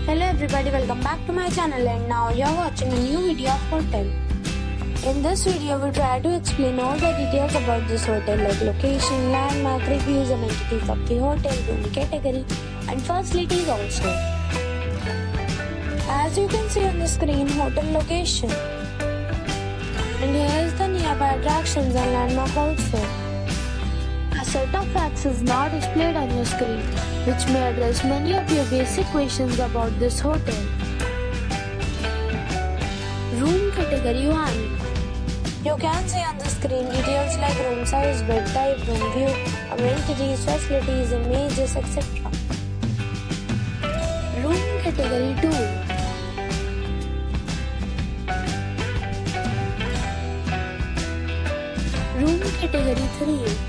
Hello everybody, welcome back to my channel, and now you're watching a new video of hotel. In this video, we'll try to explain all the details about this hotel like location, landmark, reviews, amenities of the hotel, room category and facilities also. As you can see on the screen, hotel location. And here is the nearby attractions and landmark also. A set of facts is now displayed on your screen, which may address many of your basic questions about this hotel. Room category 1. You can see on the screen details like room size, bed type, room view, amenities, facilities, images, etc. Room category 2. Room category 3.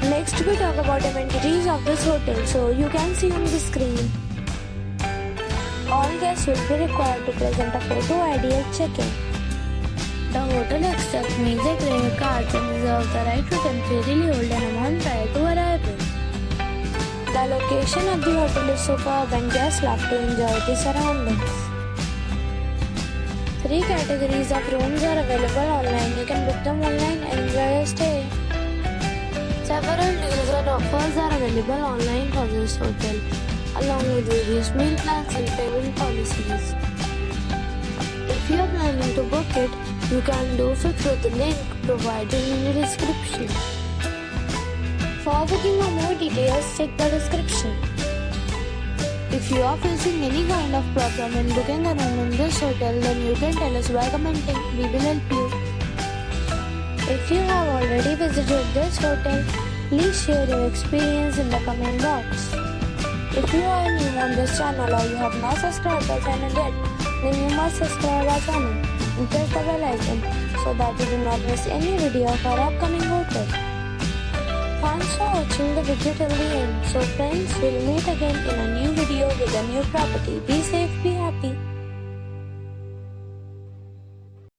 Next we talk about amenities of this hotel. So you can see on the screen. All guests will be required to present a photo ID at check-in. The hotel accepts major credit cards and reserves the right to temporarily hold an amount prior to arrival. The location of the hotel is superb and guests love to enjoy the surroundings. 3 categories of rooms are available online. You can book them online and enjoy your stay. Several deals and offers are available online for this hotel, along with various meal plans and payment policies. If you are planning to book it, you can do so through the link provided in the description. For booking or more details, check the description. If you are facing any kind of problem in booking a room in this hotel, then you can tell us by commenting. We will help you. If you have already visited this hotel, please share your experience in the comment box. If you are new on this channel or you have not subscribed our channel yet, then you must subscribe our channel and press the bell icon so that you do not miss any video of our upcoming hotel. Thanks for watching the video till the end. So friends, we'll meet again in a new video with a new property. Be safe, be happy.